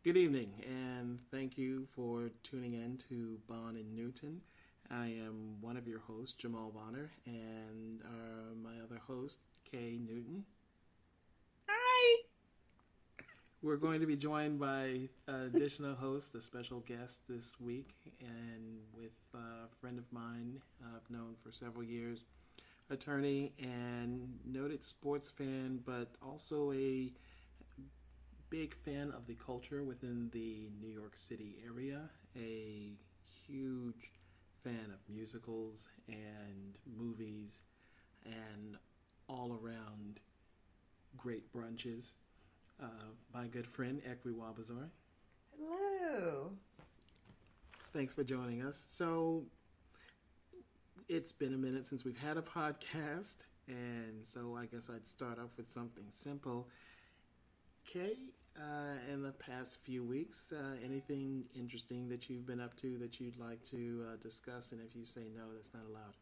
Good evening, and thank you for tuning in to Bond and Newton. I am one of your hosts, Jamal Bonner, and my other host, Kay Newton. Hi. We're going to be joined by additional host, a special guest this week, and with a friend of mine I've known for several years, attorney and noted sports fan, but also a big fan of the culture within the New York City area, a huge fan of musicals and movies and all around great brunches. My good friend, Ekwi Wabazar. Hello. Thanks for joining us. So, it's been a minute since we've had a podcast, and so I guess I'd start off with something simple. Kay, in the past few weeks, anything interesting that you've been up to that you'd like to discuss? And if you say no, that's not allowed.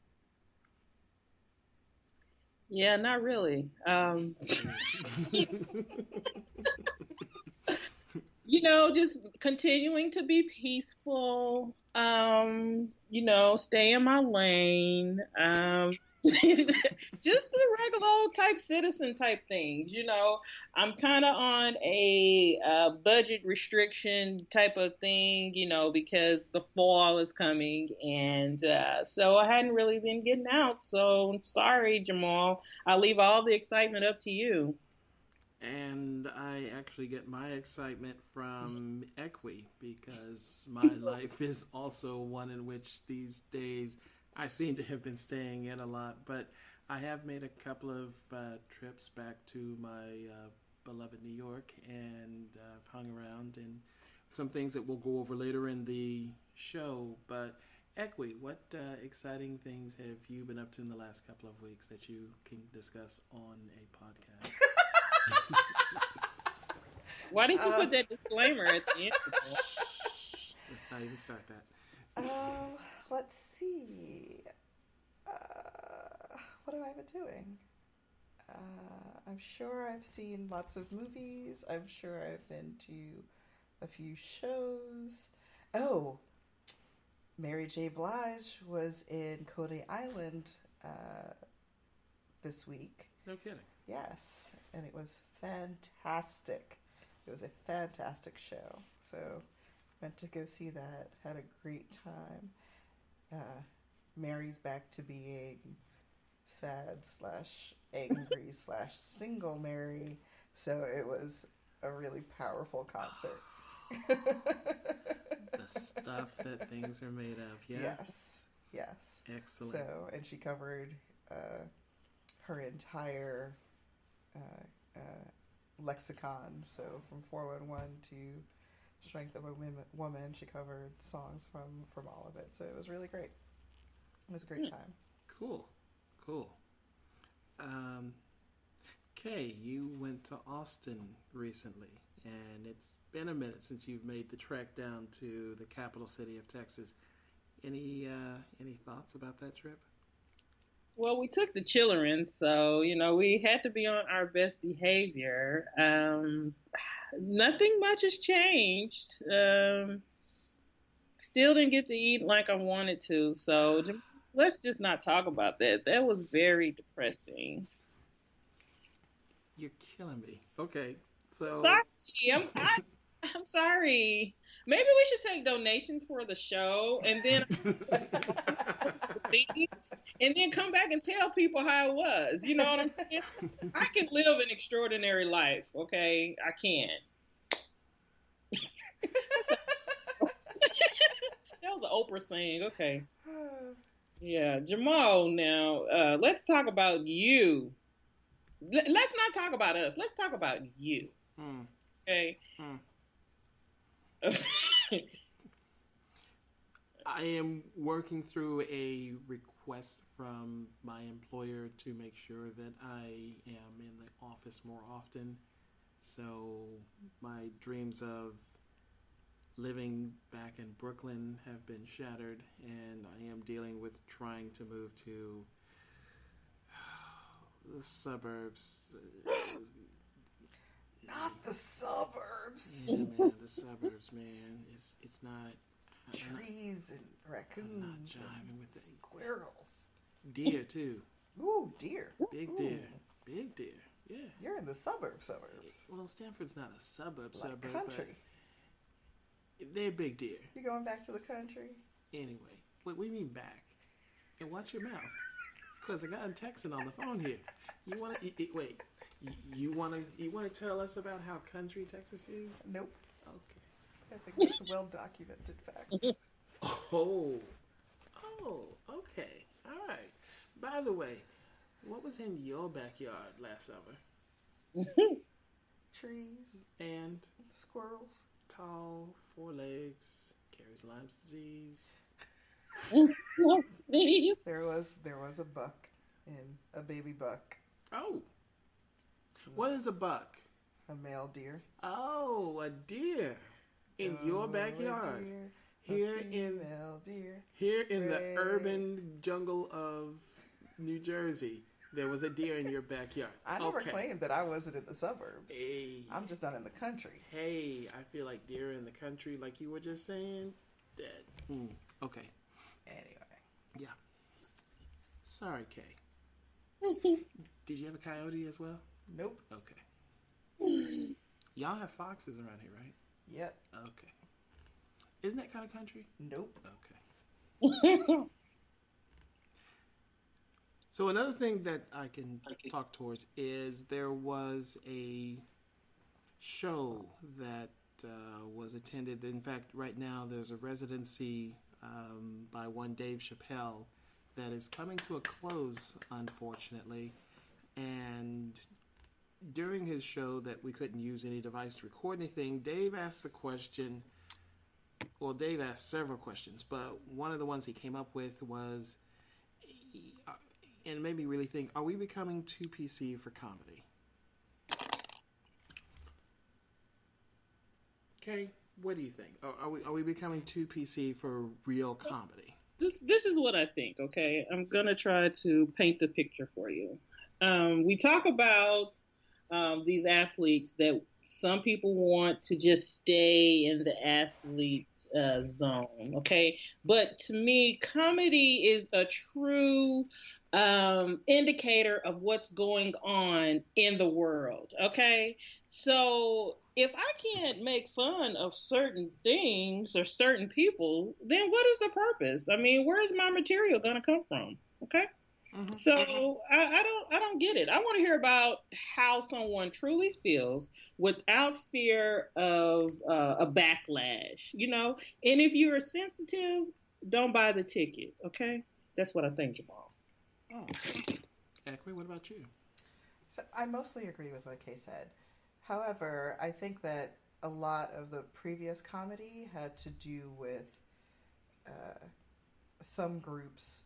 Yeah, not really. Just continuing to be peaceful. Stay in my lane. Just the regular old type citizen type things. I'm kind of on a budget restriction type of thing, because the fall is coming. And so I hadn't really been getting out. So sorry, Jamal. I'll leave all the excitement up to you. And I actually get my excitement from Equi because my life is also one in which these days I seem to have been staying in a lot. But I have made a couple of trips back to my beloved New York and I've hung around and some things that we'll go over later in the show. But Equi, what exciting things have you been up to in the last couple of weeks that you can discuss on a podcast? Why didn't you put that disclaimer at the end? Let's not even start that. Let's see. What have I been doing? I'm sure I've seen lots of movies. I'm sure I've been to a few shows. Oh, Mary J. Blige was in Coney Island this week. No kidding. Yes, and it was fantastic. It was a fantastic show. So, went to go see that. Had a great time. Mary's back to being sad slash angry slash single Mary. So it was a really powerful concert. The stuff that things are made of. Yeah. Yes. Excellent. So, and she covered her entire lexicon. So from 411 to Strength of a Woman, she covered songs from all of it. So it was really great. It was a great time. Cool. Kay, you went to Austin recently, and it's been a minute since you've made the trek down to the capital city of Texas. Any thoughts about that trip? Well, we took the children, so we had to be on our best behavior. Nothing much has changed. Still didn't get to eat like I wanted to, so let's just not talk about that. That was very depressing. You're killing me. Okay, so Sorry, I'm sorry. Maybe we should take donations for the show, and then and then come back and tell people how it was. You know what I'm saying? I can live an extraordinary life. Okay, I can. That was an Oprah saying. Okay. Yeah, Jamal. Now, let's talk about you. Let's not talk about us. Let's talk about you. Okay. I am working through a request from my employer to make sure that I am in the office more often. So my dreams of living back in Brooklyn have been shattered, and I am dealing with trying to move to the suburbs. Not the suburbs. suburbs. Yeah, man, the suburbs, man. It's not Trees and I'm not raccoons jiving and with it. squirrels. Deer too. Ooh, deer. Big Ooh, deer. Big deer. Yeah. You're in the suburbs. Well, Stanford's not a suburb, Like country. but they're big deer. You going back to the country? Anyway, what do you mean back? And watch your mouth, cause I got a texting on the phone here. You want to wait? You want to tell us about how country Texas is? Nope. Okay. I think it's a well documented fact. Oh, okay, all right. By the way, what was in your backyard last summer? Trees, And squirrels. tall, 4 legs, carries Lyme's disease. There was a buck and a baby buck, Oh, what is a buck? a male deer. Oh, a deer in your Oh, backyard. a deer, Here a in female deer. Here in the Ray. urban jungle of New Jersey, there was a deer in your backyard. I never Okay. claimed that I wasn't in the suburbs. Hey, I'm just not in the country. hey, I feel like deer in the country, like you were just saying, dead. Okay, Anyway, yeah. Sorry, Kay. Did you have a coyote as well? nope. Okay. Y'all have foxes around here, right? Yep. Okay. Isn't that kind of country? Nope. Okay. So another thing that I can talk towards is there was a show that was attended. In fact, right now there's a residency by one Dave Chappelle that is coming to a close, unfortunately. And during his show that we couldn't use any device to record anything, Dave asked the question, well, Dave asked several questions, but one of the ones he came up with was, and it made me really think, are we becoming too PC for comedy? Okay, what do you think? Are we becoming too PC for real comedy? This is what I think. Okay, I'm gonna try to paint the picture for you. We talk about these athletes that some people want to just stay in the athlete zone. Okay, but to me, comedy is a true indicator of what's going on in the world. Okay, so if I can't make fun of certain things or certain people, then what is the purpose? I mean, where is my material going to come from? Okay. Mm-hmm. So I don't get it. I want to hear about how someone truly feels without fear of a backlash, you know. And if you're sensitive, don't buy the ticket. Okay, that's what I think, Jamal. Oh, Akwe, what about you? So I mostly agree with what Kay said. However, I think that a lot of the previous comedy had to do with some groups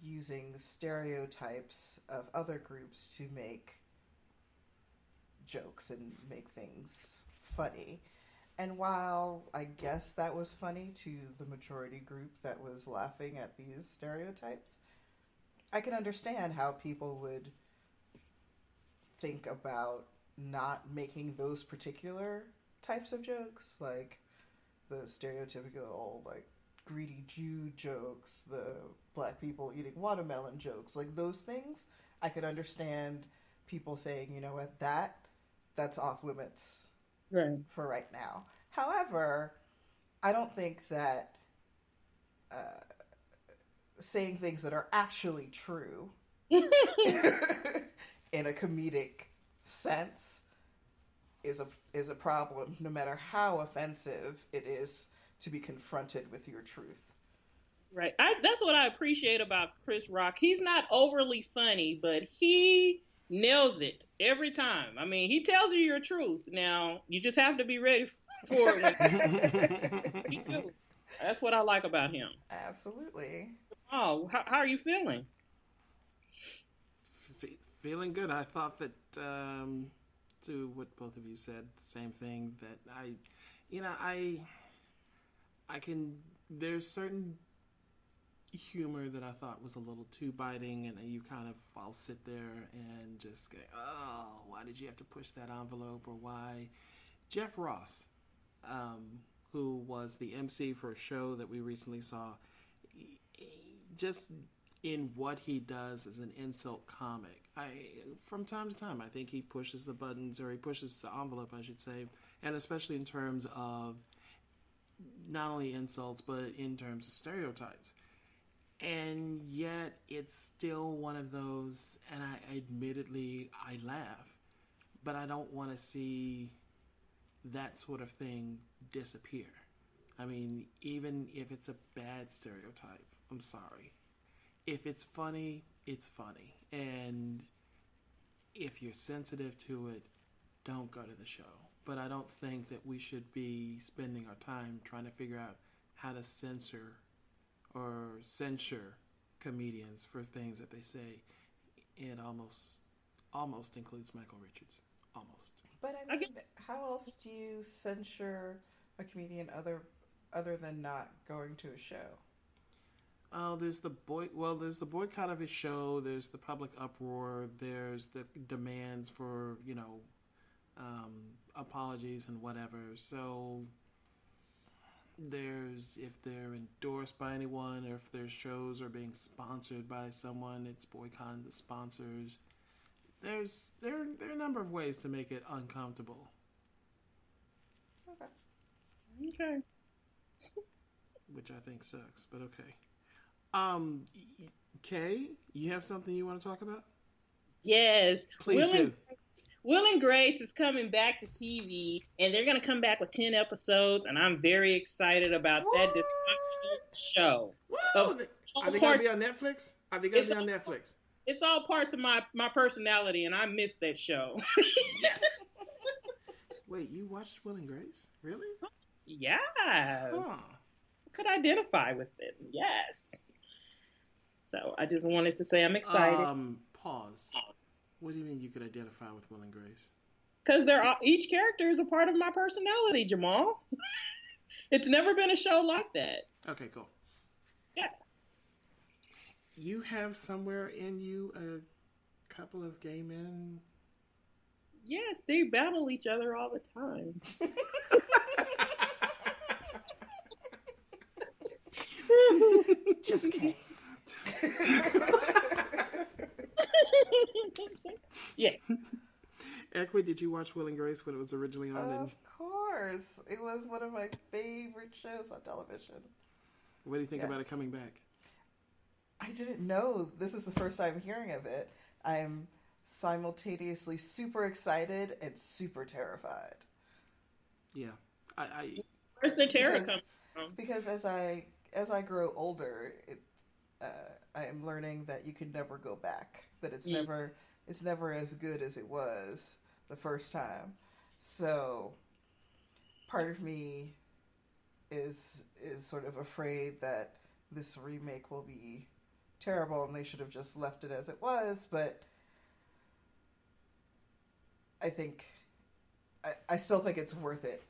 using stereotypes of other groups to make jokes and make things funny. And while I guess that was funny to the majority group that was laughing at these stereotypes, I can understand how people would think about not making those particular types of jokes, like the stereotypical, like, greedy Jew jokes, the black people eating watermelon jokes, like those things. I could understand people saying, you know what, that's off limits for right now. However, I don't think that saying things that are actually true in a comedic sense is a problem, no matter how offensive it is to be confronted with your truth. Right. That's what I appreciate about Chris Rock. He's not overly funny, but he nails it every time. I mean, he tells you your truth. Now, you just have to be ready for it. He do. That's what I like about him. Absolutely. Oh, how are you feeling? Feeling good. I thought that, to what both of you said, the same thing, that I can, there's certain humor that I thought was a little too biting, and I'll sit there and just go, oh, why did you have to push that envelope, or why Jeff Ross, who was the MC for a show that we recently saw, just in what he does as an insult comic, from time to time, I think he pushes the buttons, or he pushes the envelope, I should say, and especially in terms of not only insults, but in terms of stereotypes. And yet, it's still one of those, and I laugh, but I don't want to see that sort of thing disappear. I mean, even if it's a bad stereotype, I'm sorry. If it's funny, it's funny. And if you're sensitive to it, don't go to the show. But I don't think that we should be spending our time trying to figure out how to censor or censure comedians for things that they say. It almost includes Michael Richards. Almost. But I mean, how else do you censure a comedian other than not going to a show? There's the boycott of his show. There's the public uproar. There's the demands for apologies and whatever. So there's, if they're endorsed by anyone, or if their shows are being sponsored by someone, it's boycotting the sponsors. There are a number of ways to make it uncomfortable. Okay. Which I think sucks, but okay. Kay, you have something you want to talk about? Yes. Please do. Will and Grace is coming back to TV, and they're going to come back with 10 episodes, and I'm very excited about that dysfunctional show. Are they going to be on Netflix? Are they going to be on Netflix? It's all parts of my personality, and I miss that show. Yes. Wait, you watched Will and Grace? Really? Yeah. Huh. Could identify with it. Yes. So I just wanted to say I'm excited. Pause. What do you mean you could identify with Will and Grace? Because each character is a part of my personality, Jamal. It's never been a show like that. Okay, cool. Yeah. You have somewhere in you a couple of gay men? Yes, they battle each other all the time. Just kidding. Yeah. Equi, did you watch Will and Grace when it was originally on? Of course. It was one of my favorite shows on television. What do you think about it coming back? I didn't know. This is the first time hearing of it. I'm simultaneously super excited and super terrified. Yeah. Where's the terror coming from? Because as I grow older, I am learning that you can never go back. That it's never as good as it was the first time. So part of me is sort of afraid that this remake will be terrible and they should have just left it as it was, but I still think it's worth it.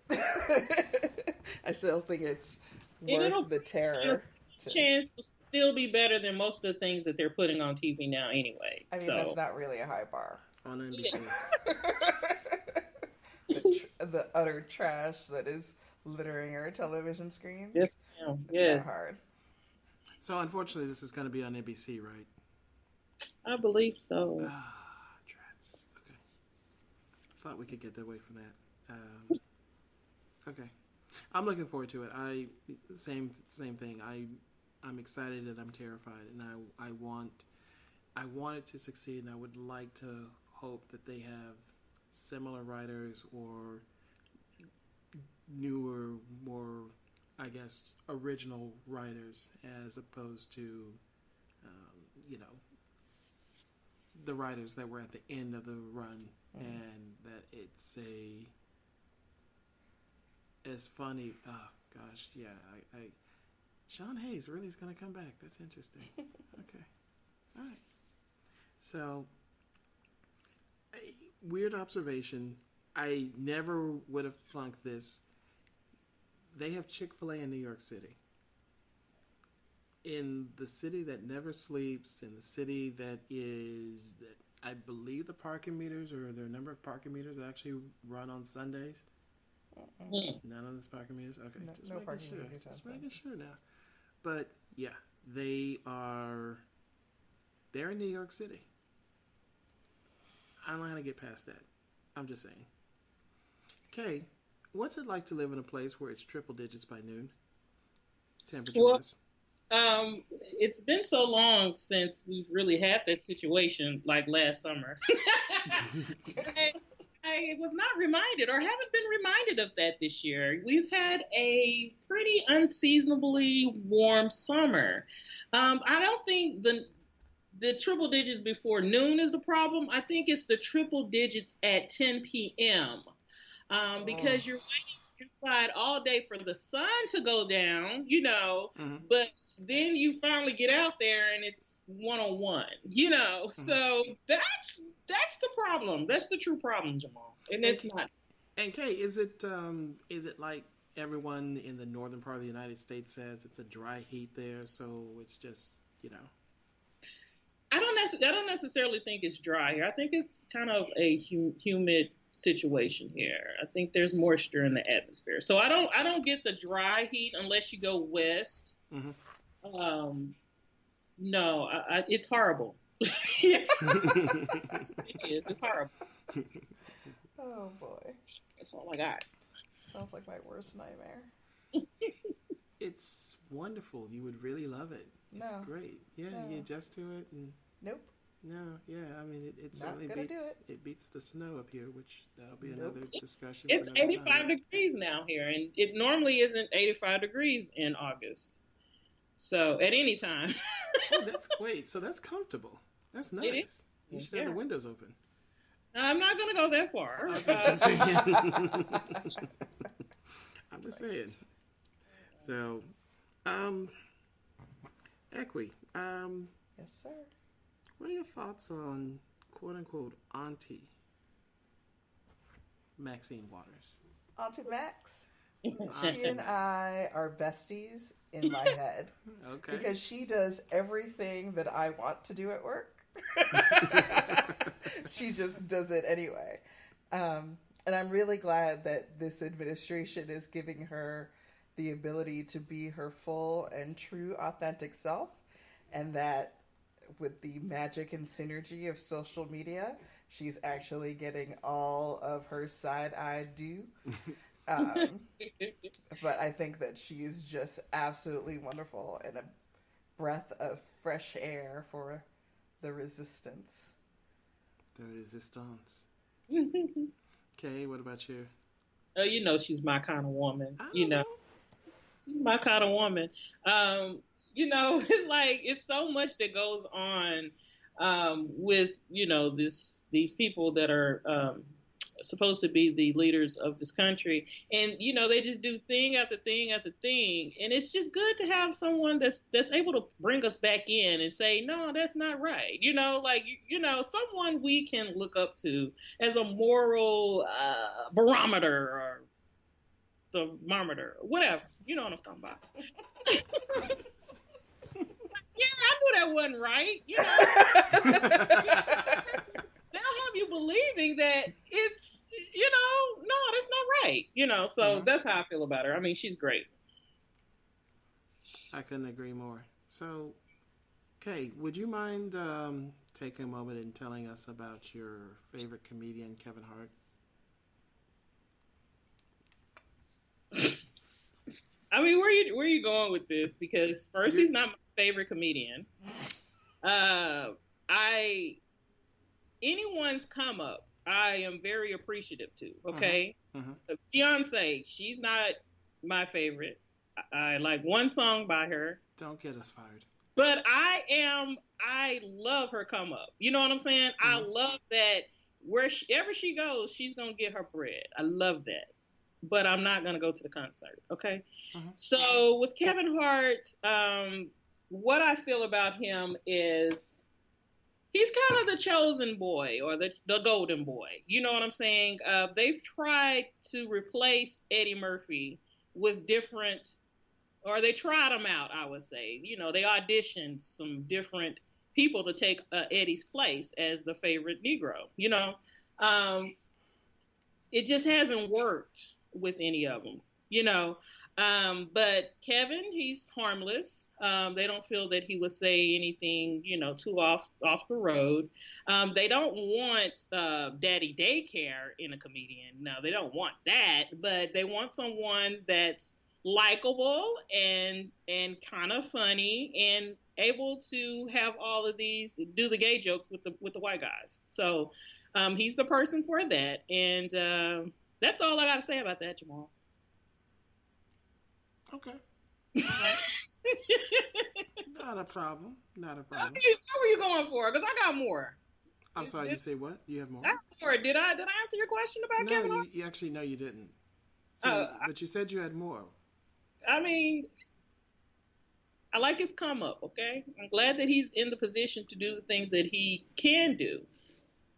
I still think it's worth the terror. Chance will still be better than most of the things that they're putting on TV now anyway. I mean, that's not really a high bar. On NBC. The utter trash that is littering our television screens. Yes, it's not hard. So unfortunately, this is going to be on NBC, right? I believe so. Drats. Okay. Thought we could get away from that. Okay. I'm looking forward to it. Same thing. I'm excited and I'm terrified, and I want it to succeed, and I would like to hope that they have similar writers or newer, more, I guess, original writers, as opposed to the writers that were at the end of the run, and that it's as funny. Oh gosh, yeah. Sean Hayes really is going to come back. That's interesting. Okay, all right. So, weird observation. I never would have flunked this. They have Chick-fil-A in New York City. In the city that never sleeps, in the city that I believe the parking meters, or their number of parking meters, actually run on Sundays. Mm. None of this parking meters. Okay, No, just no making parking sure. meters Just on making Sundays. sure now. But yeah, they are. They're in New York City. I don't know how to get past that. I'm just saying. Okay, what's it like to live in a place where it's triple digits by noon, temperature Well, wise? it's been so long since we've really had that situation like last summer. I, I was not reminded or haven't been reminded of that this year. We've had a pretty unseasonably warm summer. I don't think the triple digits before noon is the problem. I think it's the triple digits at 10 p.m. Oh, Because you're waiting inside all day for the sun to go down, Mm-hmm. but then you finally get out there and it's 101, Mm-hmm. So that's the problem. That's the true problem, Jamal. And And it's not. and Kay, is it like everyone in the northern part of the United States says it's a dry heat there, so it's just I don't necessarily think it's dry here. I think it's kind of a humid situation here. I think there's moisture in the atmosphere. So I don't get the dry heat unless you go west. Mm-hmm. Um, no, it's horrible. It is. It's horrible. oh boy. That's all I got. Sounds like my worst nightmare. It's wonderful. You would really love it. It's No. great. Yeah, No. you adjust to it, and Nope. no, yeah. I mean, it Not certainly gonna beats do it. it beats the snow up here, which that'll be Nope. another discussion for It's another 85 time. degrees now here, and it normally isn't 85 degrees in August. So at any time, Oh, that's wait. So that's comfortable. That's it nice. You is. should have the Yeah. windows open. I'm not going to go that far. Okay, just saying. I'm just saying. So, um, Equi, Yes, sir. what are your thoughts on quote unquote Auntie Maxine Waters? Auntie Max. Auntie She and Max. I are besties in my head Okay. because she does everything that I want to do at work. She just does it anyway. And I'm really glad that this administration is giving her the ability to be her full and true authentic self, and that with the magic and synergy of social media, she's actually getting all of her side-eye due. Um, but I think that she is just absolutely wonderful and a breath of fresh air for the resistance. The resistance. Oh, Okay, what about you? she's my kind of woman. I don't know. She's my kind of woman. It's like it's so much that goes on with these people that are supposed to be the leaders of this country, and they just do thing after thing after thing, and it's just good to have someone that's able to bring us back in and say, no, that's not right. Someone we can look up to as a moral barometer or thermometer, whatever. You know what I'm talking about. Yeah, I knew that wasn't right. They'll have you believing that it's, no, that's not right. So that's how I feel about her. I mean, she's great. I couldn't agree more. So, Kay, would you mind taking a moment and telling us about your favorite comedian, Kevin Hart? I mean, where you going with this? Because first, he's not my favorite comedian. Anyone's come up, I am very appreciative to. Okay, Beyonce, she's not my favorite. I like one song by her. Don't get us fired. But I love her come up. You know what I'm saying? I love that wherever she goes, she's going to get her bread. I love that. But I'm not going to go to the concert. Okay. So with Kevin Hart, what I feel about him is he's kind of the chosen boy or the golden boy. You know what I'm saying? They've tried to replace Eddie Murphy with different, or they tried him out, I would say. They auditioned some different people to take Eddie's place as the favorite Negro. It just hasn't worked with any of them, you know. But Kevin, he's harmless. They don't feel that he would say anything, too off the road. They don't want daddy daycare in a comedian. No, they don't want that, but they want someone that's likable and kind of funny and able to have all of these do the gay jokes with the white guys. So he's the person for that, and that's all I got to say about that, Jamal. Okay. Not a problem. Not a problem. Okay, what were you going for? Because I got more. I'm sorry. You say what? You have more? I got more. Did I answer your question about Kevin Hart? You actually no, you didn't. So, but you said you had more. I mean, I like his come up. Okay, I'm glad that he's in the position to do the things that he can do.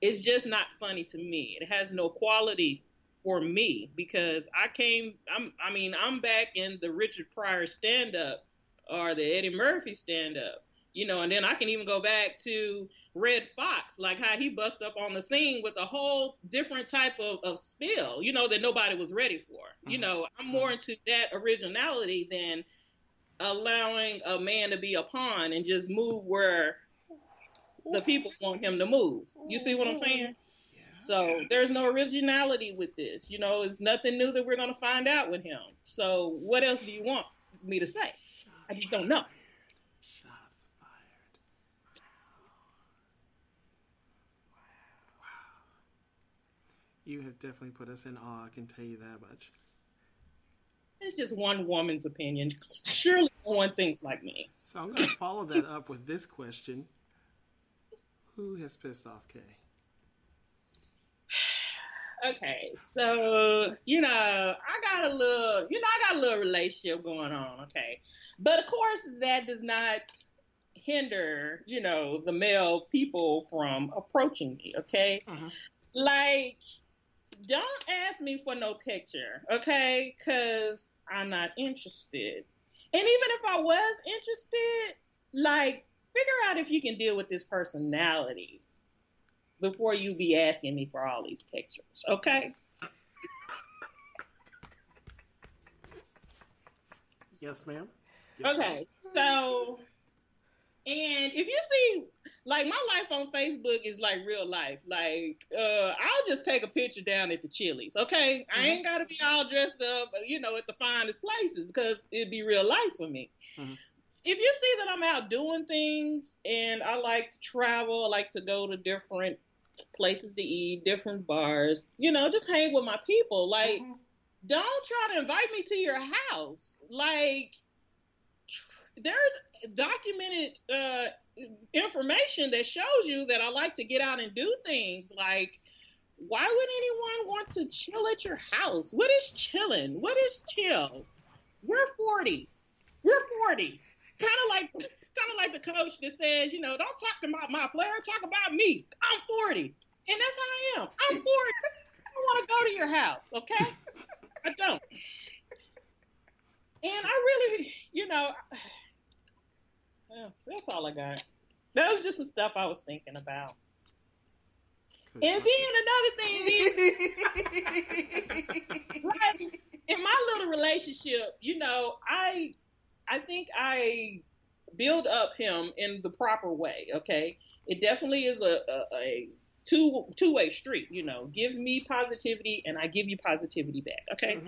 It's just not funny to me. It has no quality for me because I'm back in the Richard Pryor stand up or the Eddie Murphy stand up, and then I can even go back to Red Fox, like how he bust up on the scene with a whole different type of spill, that nobody was ready for. I'm more into that originality than allowing a man to be a pawn and just move where the people want him to move. You see what I'm saying? So there's no originality with this. It's nothing new that we're going to find out with him. So what else do you want me to say? I just don't know. Shots fired. Wow. You have definitely put us in awe, I can tell you that much. It's just one woman's opinion. Surely no one thinks like me. So I'm going to follow that up with this question. Who has pissed off Kay? Okay, so I got a little relationship going on. Okay, but of course that does not hinder the male people from approaching me. Okay, like don't ask me for no picture. Okay, because I'm not interested. And even if I was interested, like figure out if you can deal with this personality before you be asking me for all these pictures, okay? Yes, ma'am. Yes, okay, ma'am. So, and if you see, like my life on Facebook is like real life. Like, I'll just take a picture down at the Chili's, okay? I ain't got to be all dressed up, at the finest places because it'd be real life for me. If you see that I'm out doing things and I like to travel, I like to go to different places to eat, different bars, just hang with my people. Like, don't try to invite me to your house. Like, there's documented information that shows you that I like to get out and do things. Like, why would anyone want to chill at your house? What is chilling? What is chill? We're 40. Kind of like the coach that says, don't talk about my player, talk about me. I'm 40. And that's how I am. I'm 40. I don't want to go to your house, okay? I don't. And I really, that's all I got. That was just some stuff I was thinking about. And then another thing is, like, in my little relationship, I think I build up him in the proper way, okay? It definitely is a two-way street, Give me positivity and I give you positivity back, okay?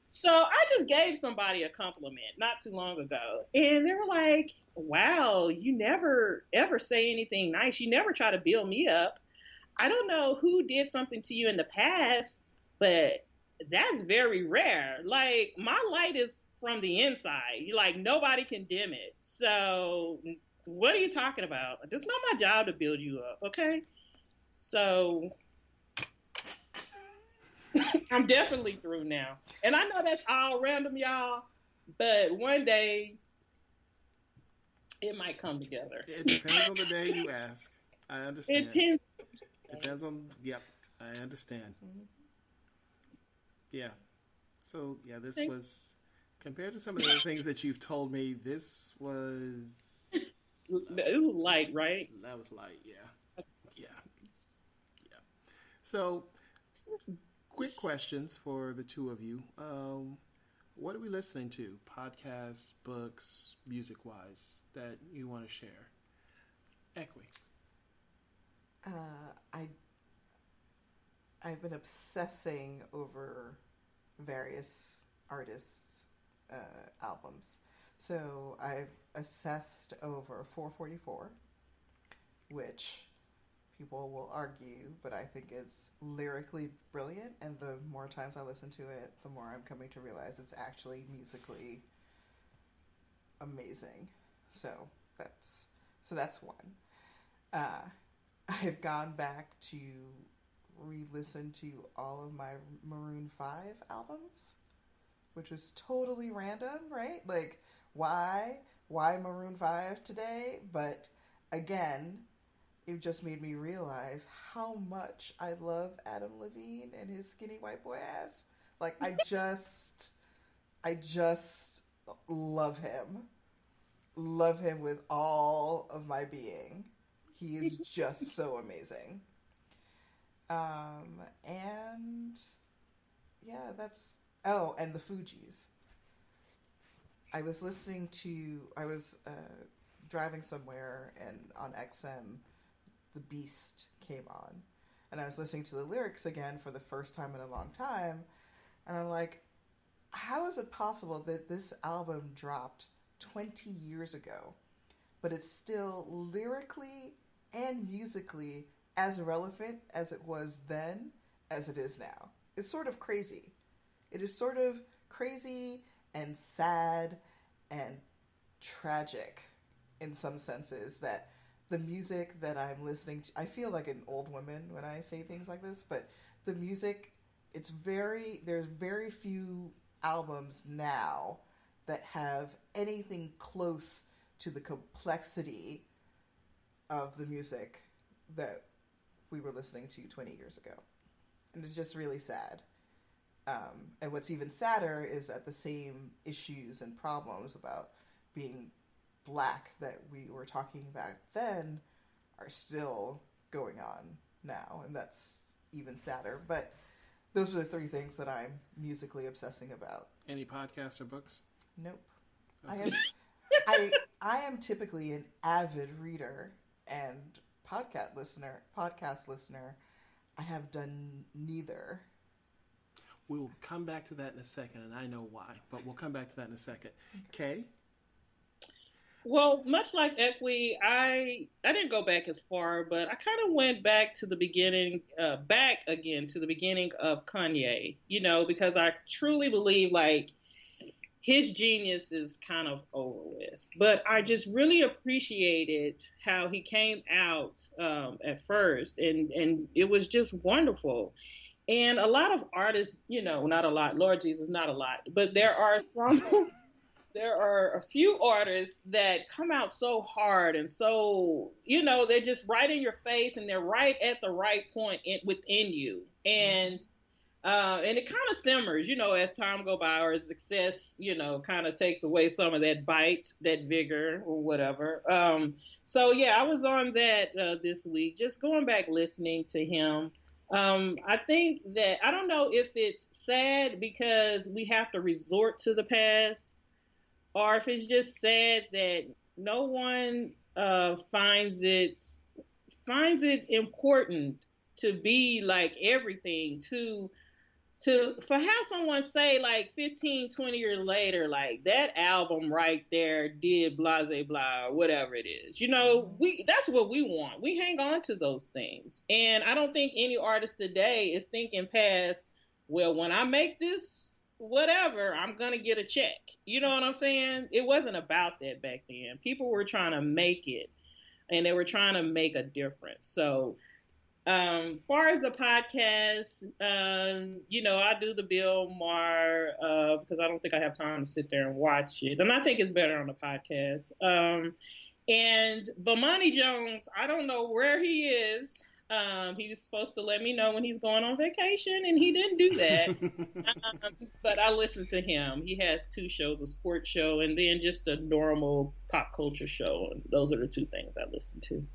So I just gave somebody a compliment not too long ago, and they were like, wow, you never ever say anything nice. You never try to build me up. I don't know who did something to you in the past, but that's very rare. Like, my light is from the inside. Like, nobody can dim it. So what are you talking about? It's not my job to build you up, okay? So I'm definitely through now. And I know that's all random, y'all, but one day it might come together. It depends on the day you ask. I understand. It depends on, yep, I understand. Yeah. So, yeah, this was, compared to some of the other things that you've told me, this was... It was light, right? That was light, yeah. Yeah. So, Quick questions for the two of you. What are we listening to? Podcasts, books, music wise, that you want to share? Equi. I I've been obsessing over various artists' albums. So I've obsessed over 444, which people will argue, but I think it's lyrically brilliant. And the more times I listen to it, the more I'm coming to realize it's actually musically amazing. So that's one. I've gone back to re-listen to all of my Maroon 5 albums, which is totally random, right? Like, why Maroon 5 today? But again, it just made me realize how much I love Adam Levine and his skinny white boy ass. Like, I just love him. Love him with all of my being. He is just so amazing. And yeah, and the Fugees. I was driving somewhere, and on XM, The Beast came on. And I was listening to the lyrics again for the first time in a long time. And I'm like, how is it possible that this album dropped 20 years ago, but it's still lyrically and musically as relevant as it was then as it is now? It's sort of crazy. It is sort of crazy and sad and tragic in some senses that the music that I'm listening to, I feel like an old woman when I say things like this, but the music, there's very few albums now that have anything close to the complexity of the music that we were listening to 20 years ago. And it's just really sad. And what's even sadder is that the same issues and problems about being Black that we were talking about then are still going on now. And that's even sadder. But those are the three things that I'm musically obsessing about. Any podcasts or books? Nope. Okay. I am typically an avid reader and podcast listener. I have done neither. We'll come back to that in a second, and I know why, but we'll come back to that in a second. Kay? Well, much like Equi, I didn't go back as far, but I kind of went back to the beginning, back again to the beginning of Kanye, because I truly believe like his genius is kind of over with. But I just really appreciated how he came out at first, and it was just wonderful. And a lot of artists, not a lot, Lord Jesus, not a lot, but there are some. There are a few artists that come out so hard and so, they're just right in your face and they're right at the right point within you. And it kind of simmers, as time goes by or as success, kind of takes away some of that bite, that vigor or whatever. So, yeah, I was on that this week, just going back listening to him. I think that, I don't know if it's sad because we have to resort to the past, or if it's just sad that no one finds it important to be like everything for how someone say like 15, 20 years later, like that album right there did blah, blah, blah, or whatever it is. That's what we want. We hang on to those things. And I don't think any artist today is thinking past, well, when I make this, whatever, I'm going to get a check. You know what I'm saying? It wasn't about that back then. People were trying to make it, and they were trying to make a difference. So, far as the podcast, I do the Bill Maher, because I don't think I have time to sit there and watch it. And I think it's better on the podcast. And Bomani Jones, I don't know where he is. He was supposed to let me know when he's going on vacation, and he didn't do that. But I listened to him. He has two shows, a sports show and then just a normal pop culture show. And those are the two things I listen to.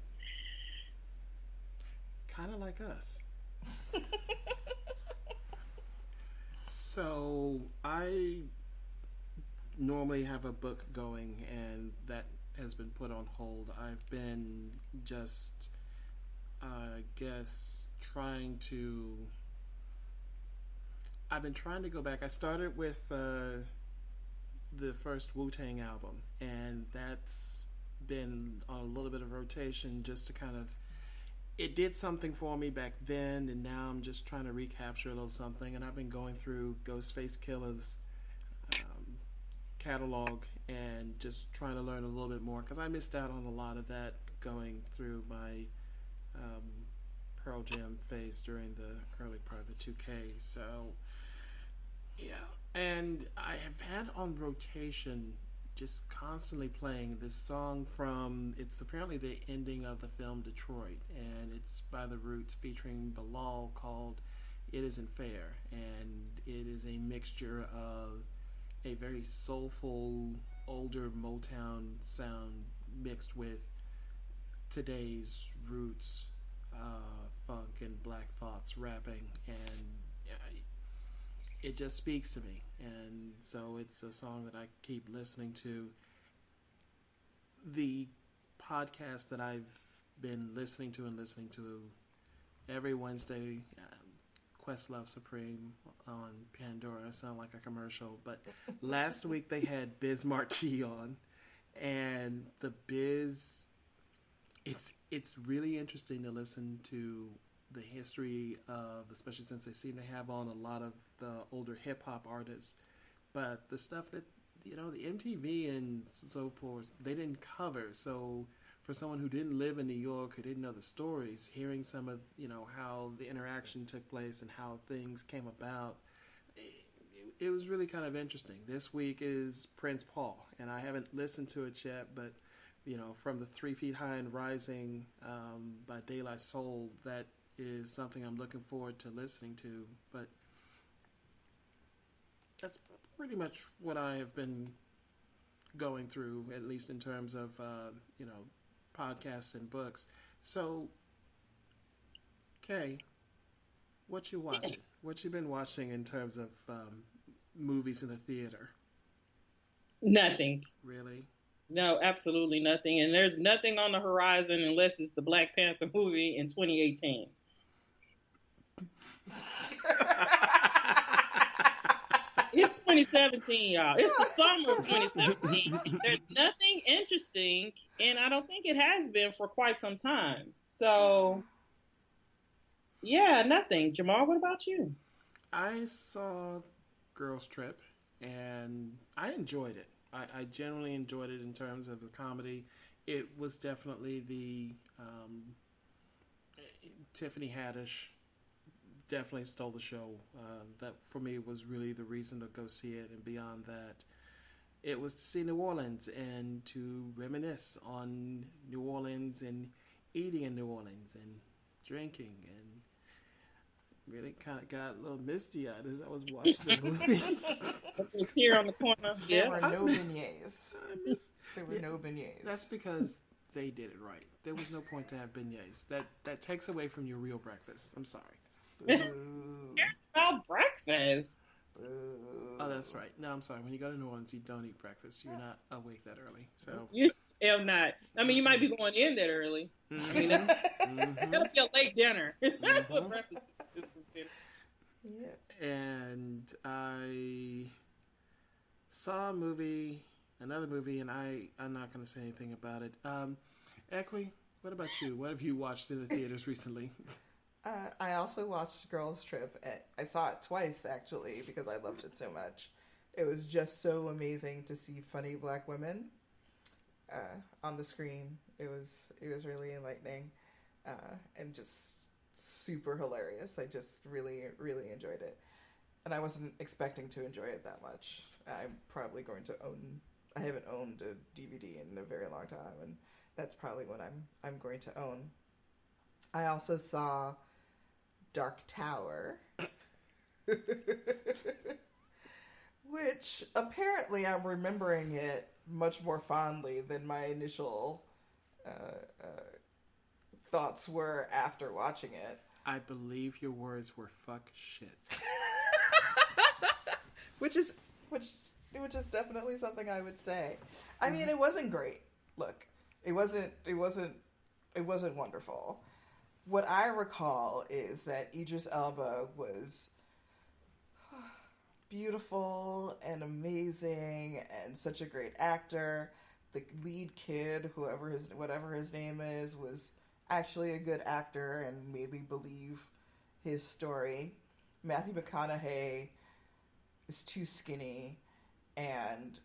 Kind of like us. So I normally have a book going, and that has been put on hold. I've been just, I guess, I've been trying to go back. I started with the first Wu-Tang album, and that's been on a little bit of rotation just to kind of. It did something for me back then, and now I'm just trying to recapture a little something. And I've been going through Ghostface Killer's catalog and just trying to learn a little bit more because I missed out on a lot of that going through my Pearl Jam phase during the early part of the 2K. So, yeah. And I have had on rotation just constantly playing this song from, it's apparently the ending of the film Detroit, and it's by The Roots featuring Bilal, called It Isn't Fair. And it is a mixture of a very soulful, older Motown sound mixed with today's roots, funk and Black Thoughts rapping, and it just speaks to me. And so it's a song that I keep listening to. The podcast that I've been listening to every Wednesday, Questlove Supreme on Pandora. I sound like a commercial, but last week they had Biz Marquee on, and the Biz, it's really interesting to listen to the history of, especially since they seem to have on a lot of the older hip hop artists, but the stuff that, the MTV and so forth, they didn't cover. So for someone who didn't live in New York, who didn't know the stories, hearing some of, how the interaction took place and how things came about, it was really kind of interesting. This week is Prince Paul, and I haven't listened to it yet, but, from the 3 Feet High and Rising by De La Soul, that is something I'm looking forward to listening to. But that's pretty much what I have been going through, at least in terms of, podcasts and books. So, Kay, what you watching? Yes. What you been watching in terms of movies in the theater? Nothing. Really? No, absolutely nothing. And there's nothing on the horizon unless it's the Black Panther movie in 2018. It's 2017, y'all. It's the summer of 2017. There's nothing interesting, and I don't think it has been for quite some time. So, yeah, nothing. Jamal, what about you? I saw Girls Trip, and I enjoyed it. I generally enjoyed it in terms of the comedy. It was definitely the Tiffany Haddish definitely stole the show. That for me was really the reason to go see it, and beyond that, it was to see New Orleans and to reminisce on New Orleans and eating in New Orleans and drinking, and really kind of got a little misty-eyed as I was watching the movie. It's here on the corner. There Yeah. were no beignets. There were no beignets. That's because they did it right. There was no point to have beignets. That takes away from your real breakfast. I'm sorry. Boo. About breakfast. Boo. Oh, that's right. No, I'm sorry. When you go to New Orleans, you don't eat breakfast. You're not awake that early. So You am not. I mean, you might be going in that early. I mean, it'll be a late dinner. That's what breakfast is considered. Yeah. And I saw another movie, and I'm not going to say anything about it. Equi, what about you? What have you watched in the theaters recently? I also watched Girls Trip. I saw it twice, actually, because I loved it so much. It was just so amazing to see funny black women on the screen. It was really enlightening and just super hilarious. I just really, really enjoyed it. And I wasn't expecting to enjoy it that much. I'm probably going to I haven't owned a DVD in a very long time, and that's probably what I'm going to own. I also saw Dark Tower, which apparently I'm remembering it much more fondly than my initial thoughts were after watching it. I believe your words were "fuck shit." definitely something I would say. I mean, it wasn't great. Look, it wasn't wonderful. What I recall is that Idris Elba was beautiful and amazing and such a great actor. The lead kid, whatever his name is, was actually a good actor and made me believe his story. Matthew McConaughey is too skinny and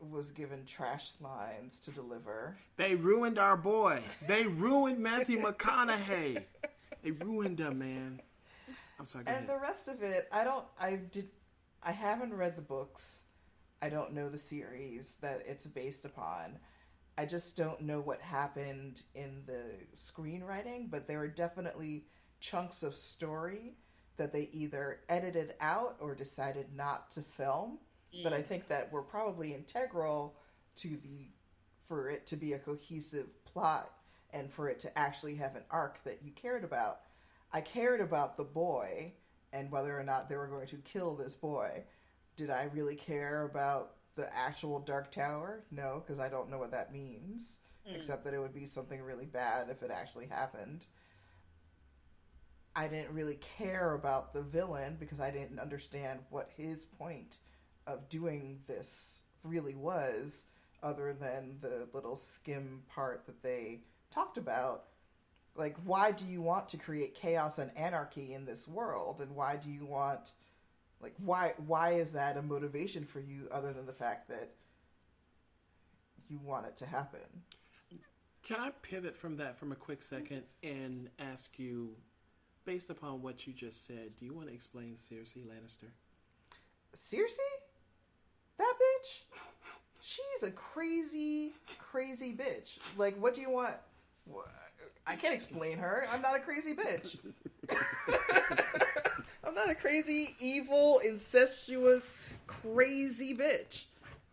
was given trash lines to deliver. They ruined our boy. They ruined Matthew McConaughey. They ruined him, man. I'm sorry. And the rest of it, I haven't read the books. I don't know the series that it's based upon. I just don't know what happened in the screenwriting, but there were definitely chunks of story that they either edited out or decided not to film. But I think that were probably integral for it to be a cohesive plot and for it to actually have an arc that you cared about. I cared about the boy and whether or not they were going to kill this boy. Did I really care about the actual Dark Tower? No, because I don't know what that means, except that it would be something really bad if it actually happened. I didn't really care about the villain because I didn't understand what his point of doing this really was, other than the little skim part that they talked about. Like, why do you want to create chaos and anarchy in this world? And why do you want, like, why is that a motivation for you other than the fact that you want it to happen? Can I pivot from that from a quick second and ask you, based upon what you just said, do you want to explain Cersei Lannister? Cersei? That bitch? She's a crazy, crazy bitch. Like, what do you want? I can't explain her. I'm not a crazy bitch. I'm not a crazy, evil, incestuous, crazy bitch.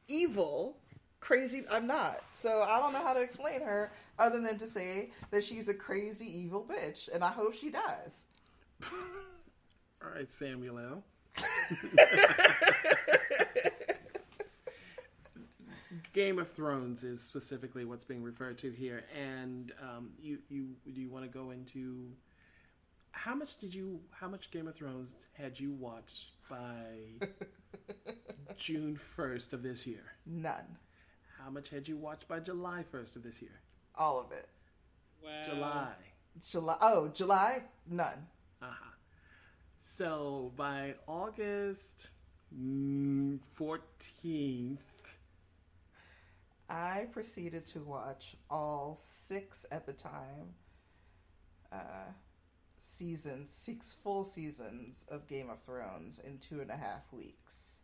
Evil, crazy, I'm not. So I don't know how to explain her other than to say that she's a crazy, evil bitch. And I hope she dies. All right, Samuel L. Game of Thrones is specifically what's being referred to here, and do you want to go into how much Game of Thrones had you watched by June 1st of this year? None. How much had you watched by July 1st of this year? All of it. Wow. July? None. Uh-huh. So by August 14th, I proceeded to watch all 6 at the time, 6 full seasons of Game of Thrones in 2.5 weeks.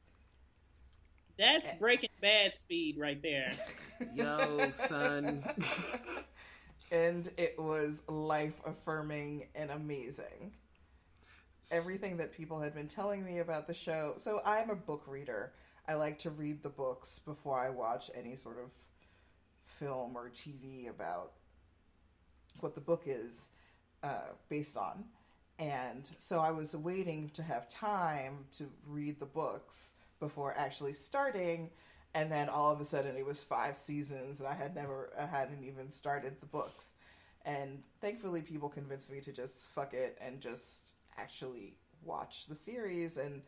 That's Breaking Bad speed right there. Yo, son. And it was life-affirming and amazing. Everything that people had been telling me about the show. So I'm a book reader. I like to read the books before I watch any sort of film or TV about what the book is based on. And so I was waiting to have time to read the books before actually starting. And then all of a sudden it was 5 seasons and I hadn't even started the books. And thankfully people convinced me to just fuck it and just actually watch the series. And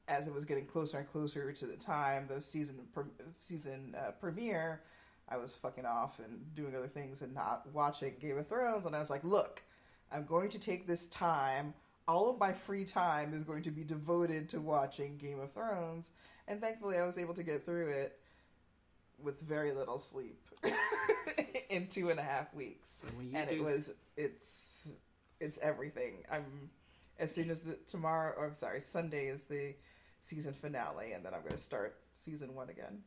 as it was getting closer and closer to the time, the season premiere, I was fucking off and doing other things and not watching Game of Thrones. And I was like, look, I'm going to take this time. All of my free time is going to be devoted to watching Game of Thrones. And thankfully I was able to get through it with very little sleep in 2.5 weeks. So it's everything. As soon as Sunday is the season finale, and then I'm going to start season 1 again.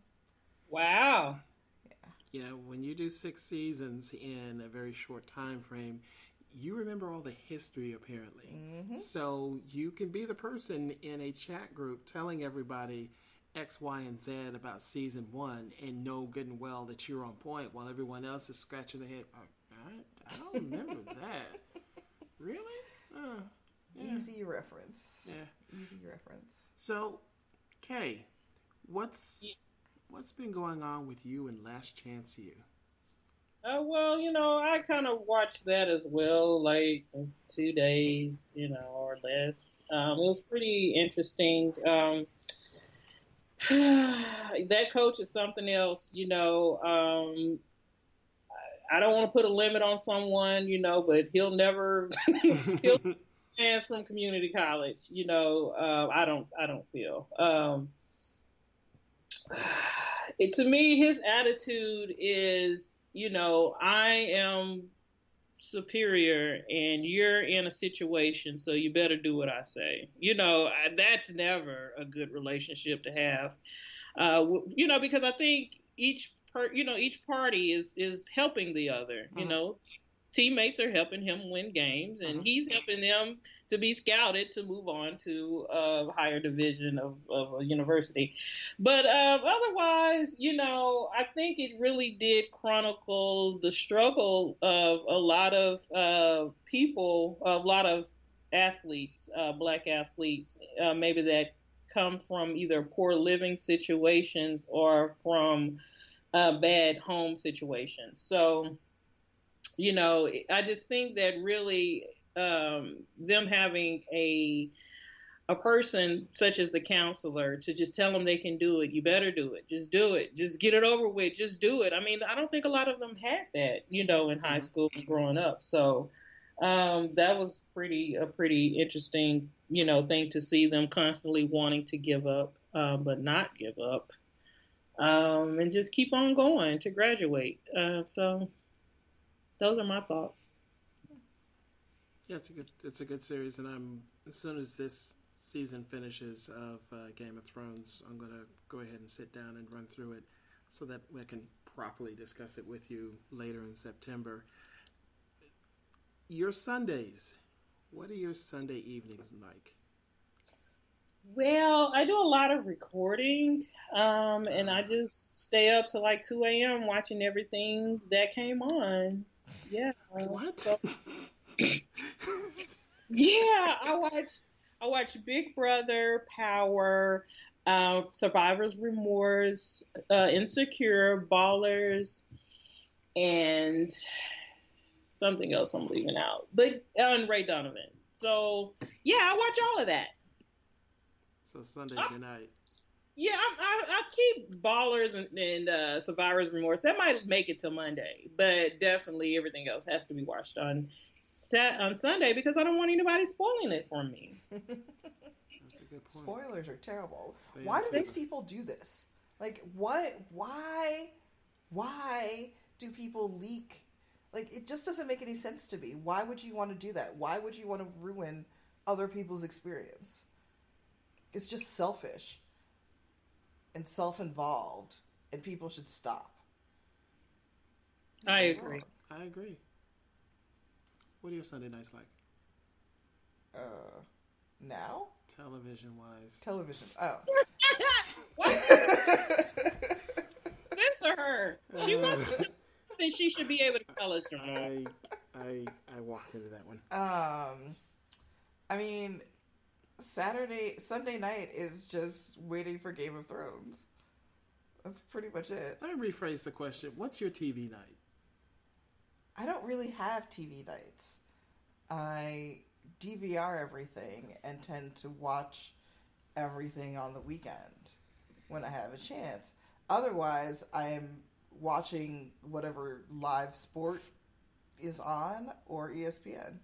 Wow. Yeah, when you do 6 seasons in a very short time frame, you remember all the history, apparently. Mm-hmm. So you can be the person in a chat group telling everybody X, Y, and Z about season 1 and know good and well that you're on point while everyone else is scratching their head. I don't remember that. Really? Yeah. Easy reference. Yeah. Easy reference. So, Kay, what's been going on with you and Last Chance U? Well, I kind of watched that as well, like 2 days, or less. It was pretty interesting. That coach is something else, I don't want to put a limit on someone, but he'll never he'll fans from community college. I don't feel. To me, his attitude is, I am superior and you're in a situation, so you better do what I say. That's never a good relationship to have. Because I think each party is helping the other. Teammates are helping him win games, and he's helping them to be scouted to move on to a higher division of a university. But otherwise, I think it really did chronicle the struggle of a lot of people, a lot of athletes, black athletes, maybe that come from either poor living situations or from bad home situations. So, I just think that really them having a person such as the counselor to just tell them they can do it. You better do it. Just do it. Just get it over with. Just do it. I mean, I don't think a lot of them had that, in high school and growing up. So that was a pretty interesting, thing to see them constantly wanting to give up, but not give up, and just keep on going to graduate. So those are my thoughts. Yeah, it's a good series, and as soon as this season finishes of Game of Thrones, I'm gonna go ahead and sit down and run through it so that we can properly discuss it with you later in September. Your Sundays, what are your Sunday evenings like? Well, I do a lot of recording, and I just stay up to like 2 a.m. watching everything that came on. Yeah. What? So, yeah, I watch Big Brother, Power, Survivor's Remorse, Insecure, Ballers, and something else I'm leaving out. But and Ray Donovan. So yeah, I watch all of that. So Sunday's your night. Yeah, I keep Ballers and Survivor's Remorse. That might make it to Monday, but definitely everything else has to be watched on Sunday because I don't want anybody spoiling it for me. That's a good point. Spoilers are terrible. They Why are do too. these people do this? Like, what? Why do people leak? Like, it just doesn't make any sense to me. Why would you want to do that? Why would you want to ruin other people's experience? It's just selfish and self-involved, and people should stop. I agree. I agree. What are your Sunday nights like? Now? Television-wise. Television. Oh. What? Censor her. She must have something she should be able to tell us, Jamal. I walked into that one. I mean, Sunday night is just waiting for Game of Thrones. That's pretty much it. Let me rephrase the question. What's your TV night? I don't really have TV nights. I DVR everything and tend to watch everything on the weekend when I have a chance. Otherwise, I am watching whatever live sport is on or ESPN.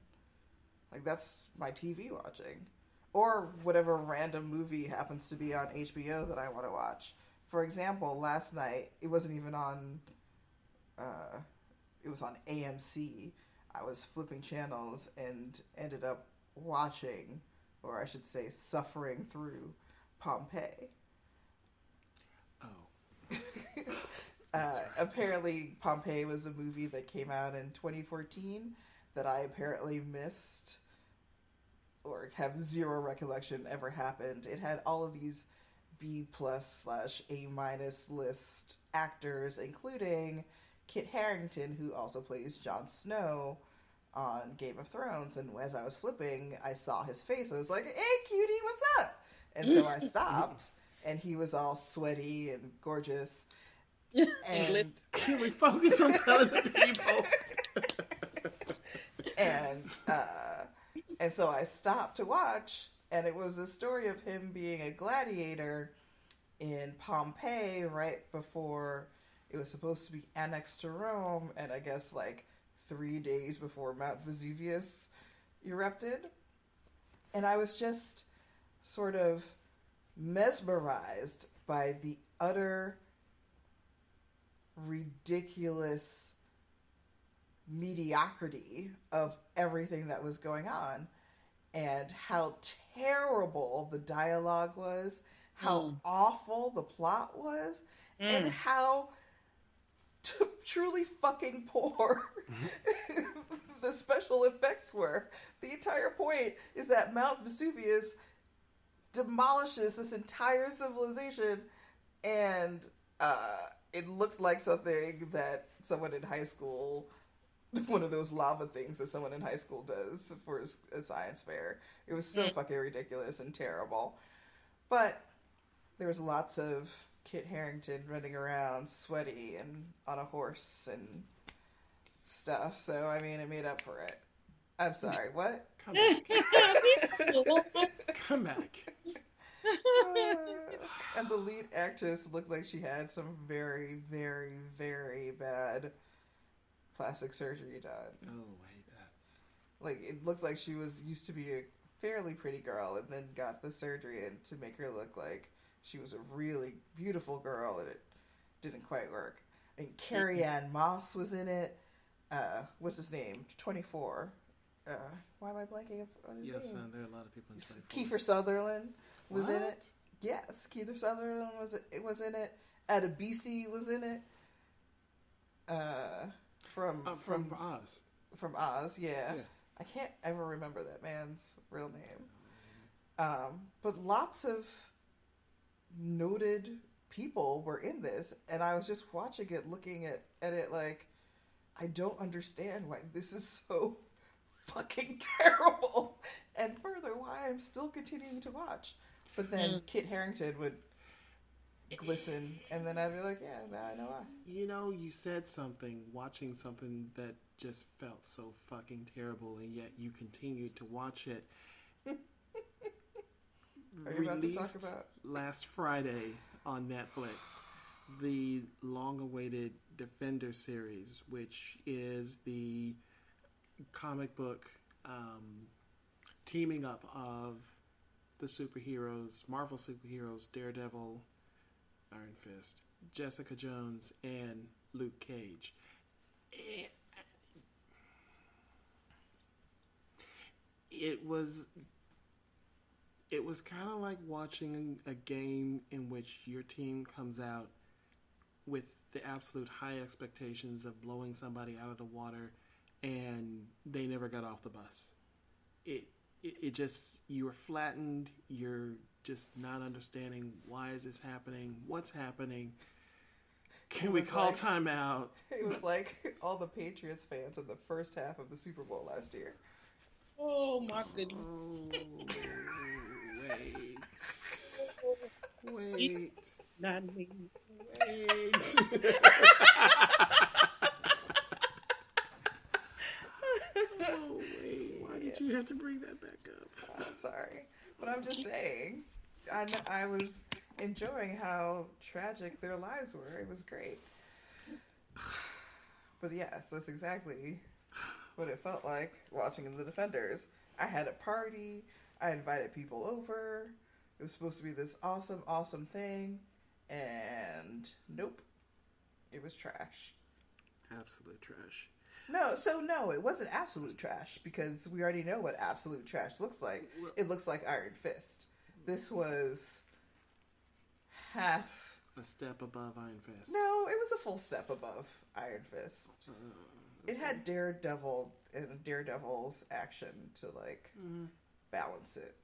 Like, that's my TV watching. Or whatever random movie happens to be on HBO that I want to watch. For example, last night, it wasn't even on, it was on AMC. I was flipping channels and ended up watching, or I should say suffering through, Pompeii. Oh. Apparently, Pompeii was a movie that came out in 2014 that I apparently missed or have zero recollection ever happened. It had all of these B+/A- list actors, including Kit Harington, who also plays Jon Snow on Game of Thrones. And as I was flipping, I saw his face. I was like, "Hey, cutie, what's up?" And so I stopped and he was all sweaty and gorgeous. English. And Can we focus on telling the people? and so I stopped to watch, and it was a story of him being a gladiator in Pompeii right before it was supposed to be annexed to Rome, and I guess like 3 days before Mount Vesuvius erupted. And I was just sort of mesmerized by the utter ridiculous mediocrity of everything that was going on, and how terrible the dialogue was, how awful the plot was, and how truly fucking poor the special effects were. The entire point is that Mount Vesuvius demolishes this entire civilization, and it looked like something that someone in high school, one of those lava things that someone in high school does for a science fair. It was so fucking ridiculous and terrible. But there was lots of Kit Harington running around sweaty and on a horse and stuff. So, I mean, it made up for it. I'm sorry, what? Come back. Come back. And the lead actress looked like she had some very, very, very bad plastic surgery done. Oh, I hate that. Like, it looked like she used to be a fairly pretty girl and then got the surgery in to make her look like she was a really beautiful girl, and it didn't quite work. And Carrie Ann Moss was in it. What's his name? 24. Why am I blanking on his name? There are a lot of people in 24. Kiefer Sutherland was in What? it. Yes, Kiefer Sutherland was in it. Adebisi was in it. From Oz. From Oz, yeah. I can't ever remember that man's real name. But lots of noted people were in this, and I was just watching it, looking at it like, I don't understand why this is so fucking terrible, and further, why I'm still continuing to watch. But then Kit Harington would glisten, and then I'd be like, yeah, now I know why. You know, you said something, watching something that just felt so fucking terrible, and yet you continued to watch it. Are you about to talk Released about last Friday on Netflix, the long-awaited Defender series, which is the comic book teaming up of the superheroes, Marvel superheroes, Daredevil, Iron Fist, Jessica Jones, and Luke Cage. It was kind of like watching a game in which your team comes out with the absolute high expectations of blowing somebody out of the water, and they never got off the bus. It just, you were flattened. You're just not understanding, why is this happening? What's happening? Can we call timeout? It was like all the Patriots fans in the first half of the Super Bowl last year. Oh my goodness. Wait. Not me. Wait. Oh, wait. Why did you have to bring that back up? I'm sorry. But I'm just saying, I was enjoying how tragic their lives were. It was great. But yes, that's exactly what it felt like watching The Defenders. I had a party. I invited people over. It was supposed to be this awesome, awesome thing. And nope. It was trash. Absolute trash. No, it wasn't absolute trash, because we already know what absolute trash looks like. It looks like Iron Fist. This was half a step above Iron Fist. No, it was a full step above Iron Fist. It had Daredevil and Daredevil's action to balance it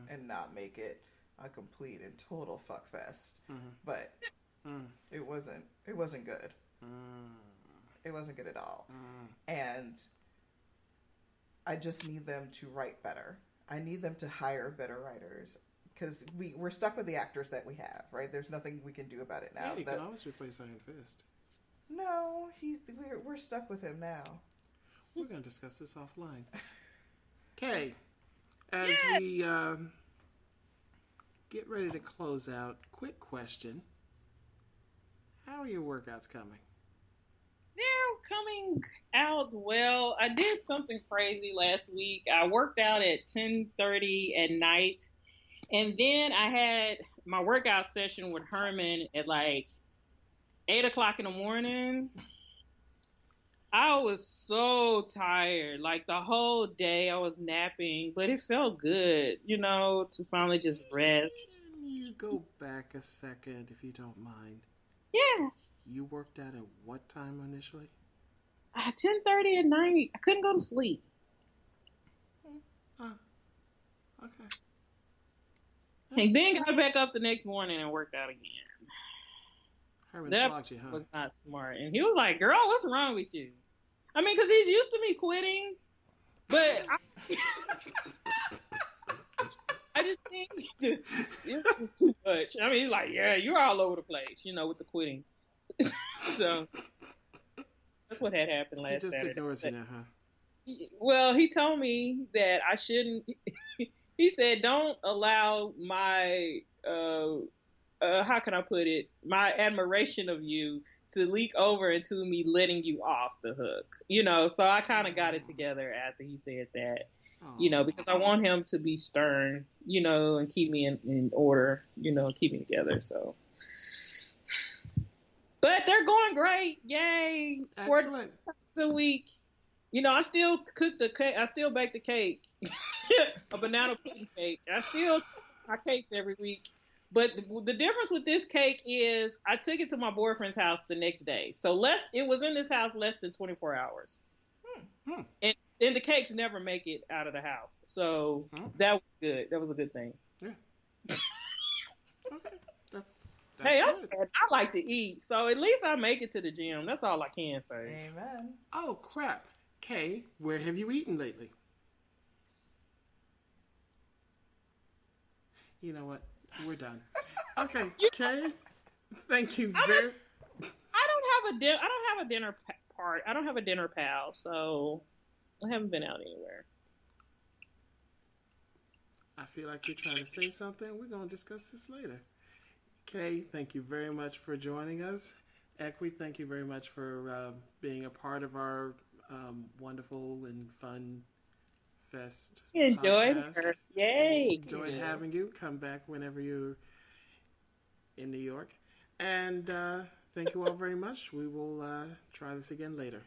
and not make it a complete and total fuckfest. But it wasn't good. It wasn't good at all. And I just need them to write better. I need them to hire better writers, because we're stuck with the actors that we have, right? There's nothing we can do about it now. Yeah, you can always replace Iron Fist. No, we're stuck with him now. We're going to discuss this offline. Okay, as we get ready to close out, quick question. How are your workouts coming? They're coming out well. I did something crazy last week. I worked out at 10:30 at night, and then I had my workout session with Herman at like 8 o'clock in the morning. I was so tired. Like the whole day I was napping, but it felt good, to finally just rest. Can you go back a second if you don't mind? Yeah. You worked out at what time initially? 10:30 at night. I couldn't go to sleep. Okay. And then got back up the next morning and worked out again. Herman That flogged you, huh? was not smart. And he was like, girl, what's wrong with you? I mean, because he's used to me quitting, but I just think it was too much. I mean, he's like, yeah, you're all over the place, with the quitting. So that's what had happened last Saturday. He just ignores you now, huh? Well, he told me that I shouldn't. He said, don't allow my, how can I put it, my admiration of you to leak over into me letting you off the hook. So I kind of got it together after he said that, because I want him to be stern, and keep me in order, keep me together. So, but they're going great. Yay. Excellent. 4 times a week. I still cook the cake. I still bake the cake, a banana pudding cake. I still cook my cakes every week. But the difference with this cake is I took it to my boyfriend's house the next day. So it was in this house less than 24 hours. And the cakes never make it out of the house. So that was good. That was a good thing. Yeah. Okay. That's hey, good. I like to eat. So at least I make it to the gym. That's all I can say. Amen. Oh, crap. Kay, where have you eaten lately? You know what? We're done. Okay, Kay. Thank you very. I don't have a dinner part. I don't have a dinner pal, so I haven't been out anywhere. I feel like you're trying to say something. We're going to discuss this later. Kay, thank you very much for joining us. Equi, thank you very much for being a part of our wonderful and fun fest. Enjoyed podcast. her. Yay. Enjoyed having you. Come back whenever you're in New York. And thank you all very much. We will try this again later.